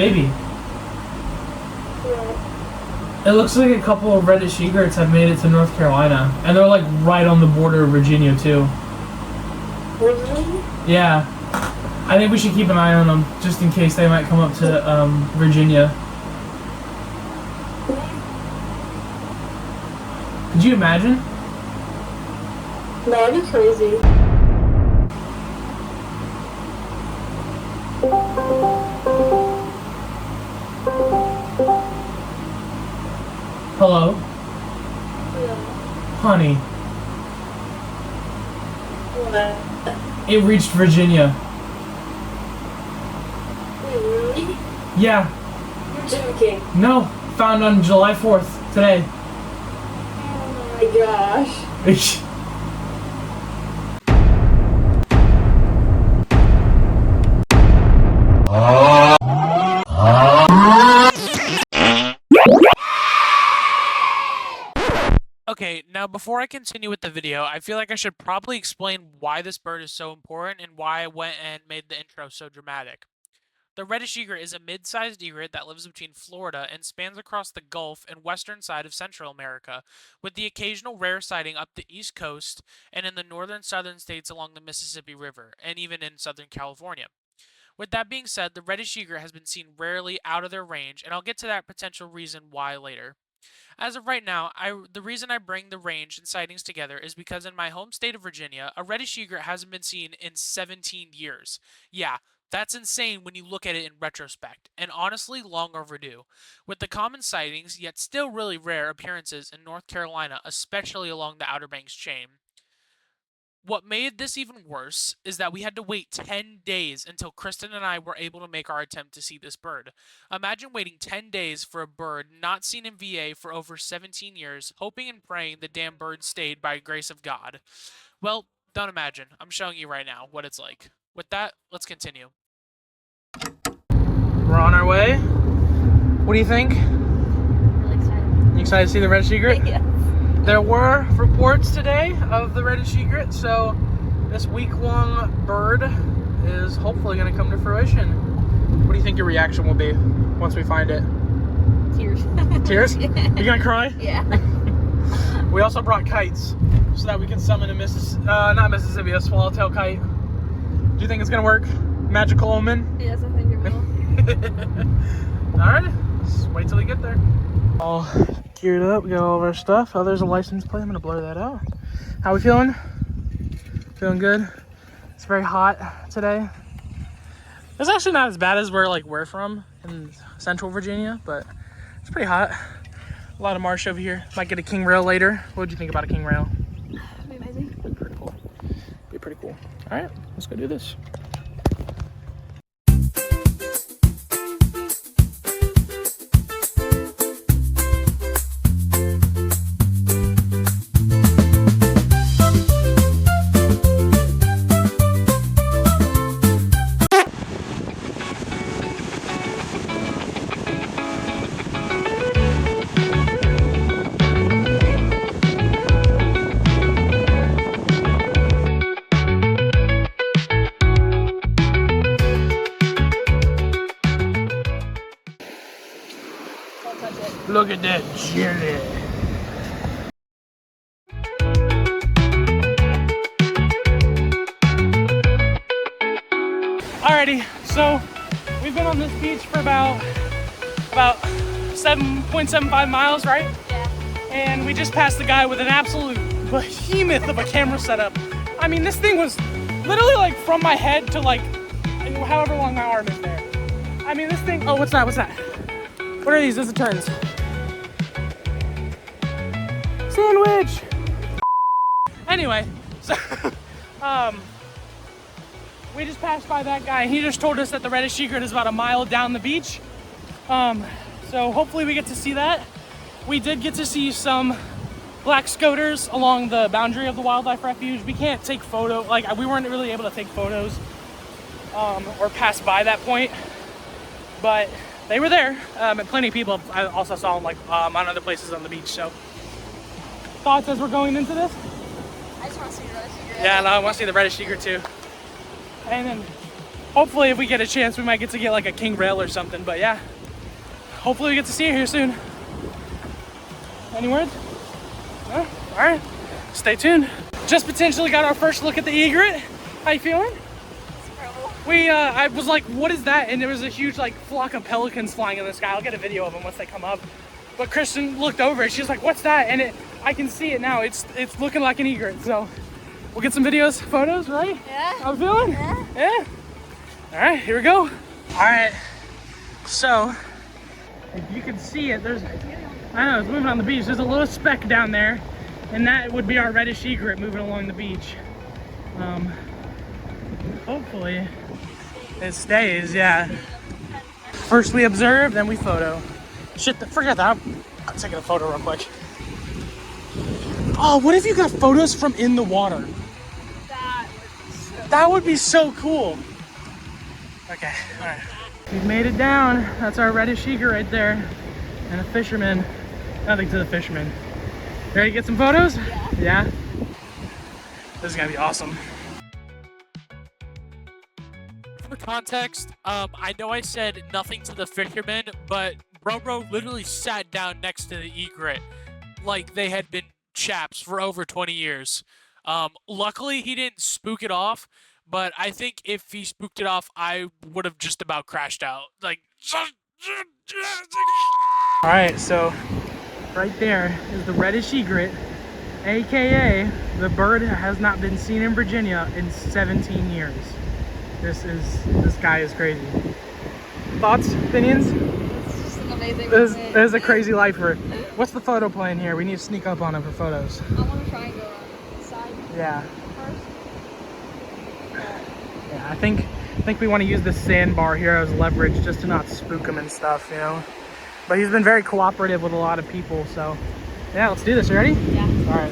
baby. Yeah. It looks like a couple of reddish egrets have made it to North Carolina, and they're like right on the border of Virginia too. Really? Yeah, I think we should keep an eye on them just in case they might come up to Virginia. Could you imagine? That'd be crazy. Hello? Yeah. Honey, What? it reached Virginia. Wait, really? Yeah, You're joking. no, found on July 4th, today. Oh my gosh. Okay, now before I continue with the video, I feel like I should probably explain why this bird is so important and why I went and made the intro so dramatic. The reddish egret is a mid-sized egret that lives between Florida and spans across the Gulf and western side of Central America, with the occasional rare sighting up the East Coast and in the northern southern states along the Mississippi River, and even in Southern California. With that being said, the reddish egret has been seen rarely out of their range, and I'll get to that potential reason why later. As of right now, the reason I bring the range and sightings together is because in my home state of Virginia, a reddish egret hasn't been seen in 17 years. Yeah, that's insane when you look at it in retrospect, and honestly long overdue. With the common sightings, yet still really rare appearances in North Carolina, especially along the Outer Banks chain. What made this even worse is that we had to wait 10 days until Kristen and I were able to make our attempt to see this bird. Imagine waiting 10 days for a bird not seen in VA for over 17 years, hoping and praying the damn bird stayed by grace of God. Well, don't imagine. I'm showing you right now what it's like. With that, let's continue. We're on our way. What do you think? Really excited. You excited to see the reddish egret? Yes. There were reports today of the reddish egret, so this week-long bird is hopefully going to come to fruition. What do you think your reaction will be once we find it? Tears. Tears? Yeah. You gonna cry? Yeah. We also brought kites so that we can summon a not Mississippi, a swallowtail kite. Do you think it's gonna work? Magical omen? Yes, I think it will. Alright, just wait till we get there. All geared up, we got all of our stuff. Oh, there's a license plate. I'm gonna blur that out. How we feeling? Feeling good? It's very hot today. It's actually not as bad as where we're from in Central Virginia, but it's pretty hot. A lot of marsh over here. Might get a king rail later. What would you think about a king rail? That'd be amazing. Pretty cool. Be pretty cool. All right, let's go do this. Look at that jelly. Alrighty, so we've been on this beach for about 7.75 miles, right? Yeah. And we just passed the guy with an absolute behemoth of a camera setup. I mean, this thing was literally from my head to however long my arm is there. I mean, this thing, oh, what's that? What are these? Those are turns. Sandwich! Anyway, so, we just passed by that guy, and he just told us that the reddish egret is about a mile down the beach. So hopefully we get to see that. We did get to see some black scoters along the boundary of the wildlife refuge. We can't take photos, we weren't really able to take photos or pass by that point, but they were there, and plenty of people I also saw them on other places on the beach. So thoughts as we're going into this? I just want to see the reddish egret. Yeah, no, I want to see the reddish egret too. And then hopefully if we get a chance, we might get to get like a king rail or something. But yeah, hopefully we get to see it here soon. Any words? No? All right, stay tuned. Just potentially got our first look at the egret. How you feeling? I was like, what is that? And there was a huge like flock of pelicans flying in the sky. I'll get a video of them once they come up. But Kristen looked over and she's like, what's that? And I can see it now. It's looking like an egret. So we'll get some videos, photos, right? Yeah. How you feeling? Yeah. Yeah. All right, here we go. All right. So if you can see it, I know it's moving on the beach. There's a little speck down there, and that would be our reddish egret moving along the beach. Hopefully it stays, yeah. First we observe, then we photo. Shit, forget that. I'm taking a photo real quick. Oh, what if you got photos from in the water? That would be so cool. Okay, all right. We've made it down. That's our reddish egret right there. And a fisherman. Nothing to the fisherman. Ready to get some photos? Yeah. Yeah? This is gonna be awesome. For context, I know I said nothing to the fisherman, but Bro literally sat down next to the egret like they had been chaps for over 20 years. Luckily, he didn't spook it off, but I think if he spooked it off, I would have just about crashed out. Like, all right, so right there is the reddish egret, aka the bird has not been seen in Virginia in 17 years. This guy is crazy. Thoughts, opinions? It's just an amazing This moment. is a crazy lifer. What's the photo plan here? We need to sneak up on him for photos. I want to try and go around the side Yeah. first. Yeah, I think we want to use the sandbar here as leverage just to not spook him and stuff, you know. But he's been very cooperative with a lot of people, so yeah, let's do this. You ready? Yeah. All right.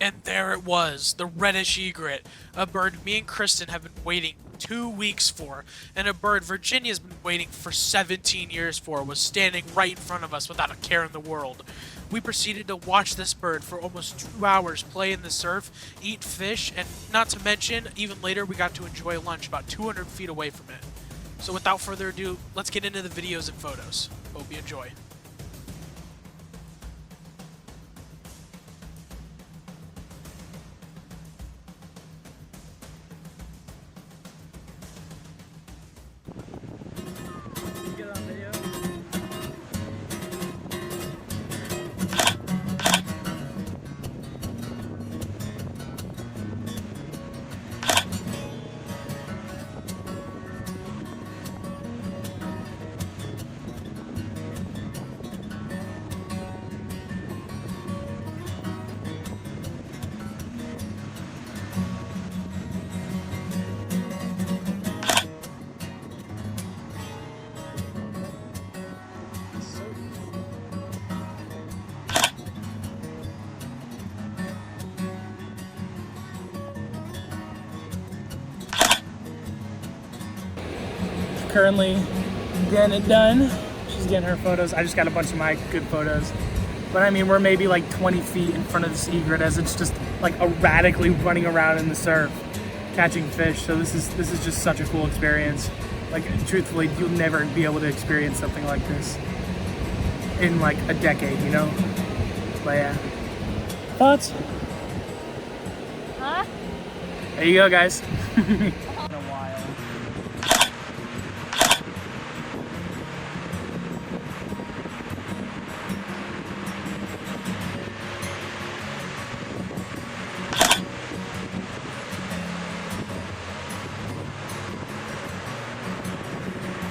and there it was, the reddish egret, a bird me and Kristen have been waiting 2 weeks for, and a bird Virginia's been waiting for 17 years for, was standing right in front of us without a care in the world. We proceeded to watch this bird for almost 2 hours play in the surf, eat fish, and not to mention, even later we got to enjoy lunch about 200 feet away from it. So without further ado, let's get into the videos and photos. Hope you enjoy. Get it on video. Currently getting it done. She's getting her photos. I just got a bunch of my good photos. But I mean, we're maybe like 20 feet in front of this egret as it's just like erratically running around in the surf, catching fish. So this is just such a cool experience. Like, truthfully, you'll never be able to experience something like this in like a decade, you know? But yeah. Thoughts? Huh? There you go, guys.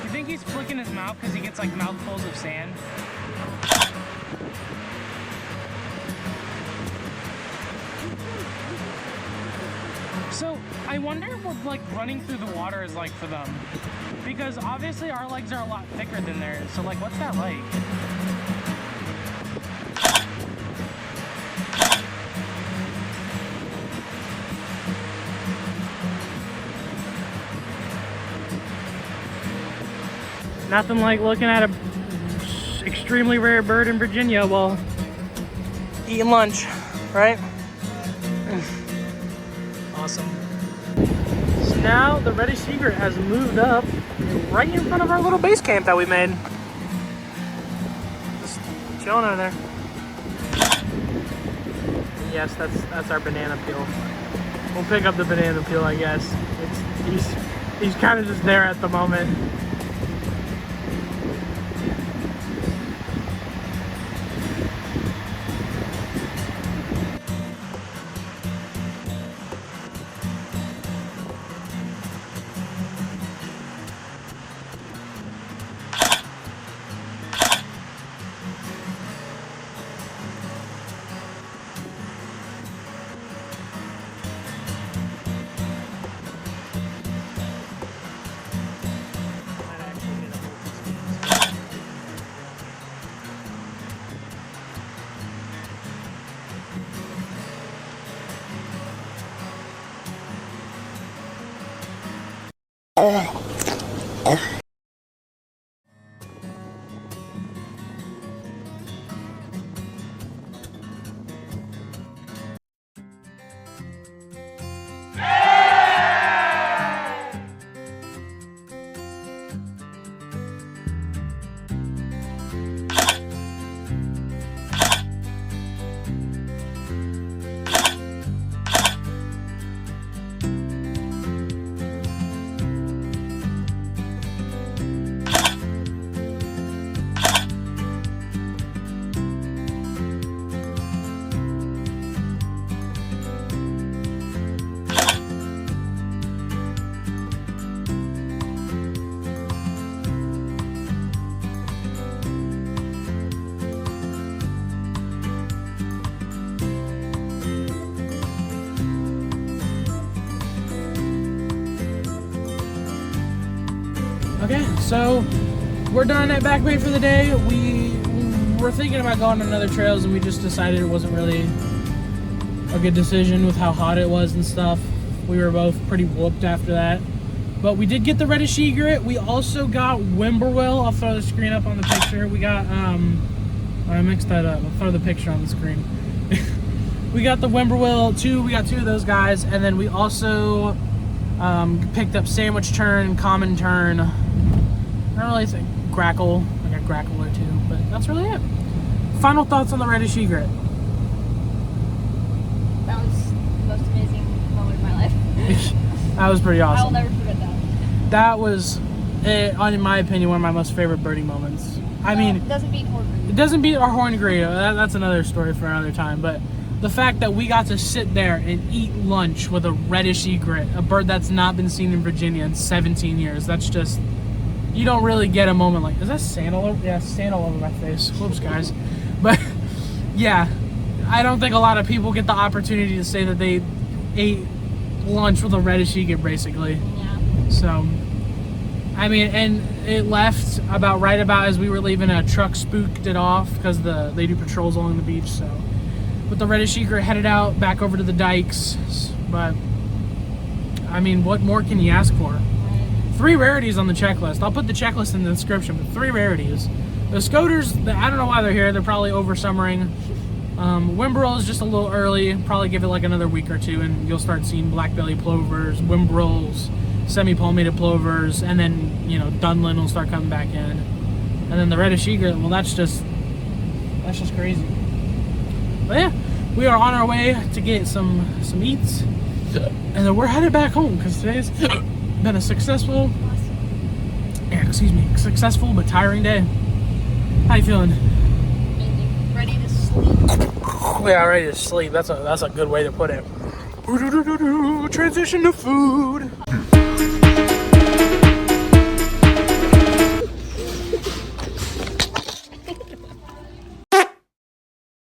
You think he's flicking his mouth because he gets like mouthfuls of sand? So I wonder what like running through the water is like for them, because obviously our legs are a lot thicker than theirs. So like, what's that like? Nothing like looking at a extremely rare bird in Virginia while eating lunch, right? Awesome. So now the Reddish Egret has moved up right in front of our little base camp that we made. Just chilling over there. Yes, that's our banana peel. We'll pick up the banana peel, I guess. He's kind of just there at the moment. Okay, so we're done at Back Bay for the day. We were thinking about going on other trails, and we just decided it wasn't really a good decision with how hot it was and stuff. We were both pretty whooped after that. But we did get the Reddish Egret. We also got whimperwill. I'll throw the screen up on the picture. We got, I mixed that up. I'll throw the picture on the screen. We got the whimperwill, we got two of those guys, and then we also picked up sandwich tern, common tern. I don't really think grackle. I got grackle or two, but that's really it. Final thoughts on the Reddish Egret. That was the most amazing moment of my life. That was pretty awesome. I will never forget that. That was, in my opinion, one of my most favorite birding moments. I mean, it doesn't beat horn. It doesn't beat our horned grebe. That's another story for another time. But the fact that we got to sit there and eat lunch with a Reddish Egret, a bird that's not been seen in Virginia in 17 years, that's just, you don't really get a moment like, is that sand all over? Yeah, sand all over my face. Whoops, guys. But yeah, I don't think a lot of people get the opportunity to say that they ate lunch with a Reddish Egret, basically. Yeah. So, I mean, and it left right about as we were leaving. A truck spooked it off because they do patrols along the beach. So, but the Reddish Egret headed out back over to the dikes. But I mean, what more can you ask for? 3 rarities on the checklist. I'll put the checklist in the description, but 3 rarities. The scoters, I don't know why they're here. They're probably over summering. Whimperwill is just a little early. Probably give it like another week or two, and you'll start seeing black-bellied plovers, whimperills, semi-palmated plovers, and then, you know, Dunlin will start coming back in. And then the Reddish Egret, well, that's just crazy. But yeah, we are on our way to get some eats, and then we're headed back home because today's been a successful but tiring day. How you feeling? Amazing. Ready to sleep. Yeah, ready to sleep. That's a good way to put it. Transition to food.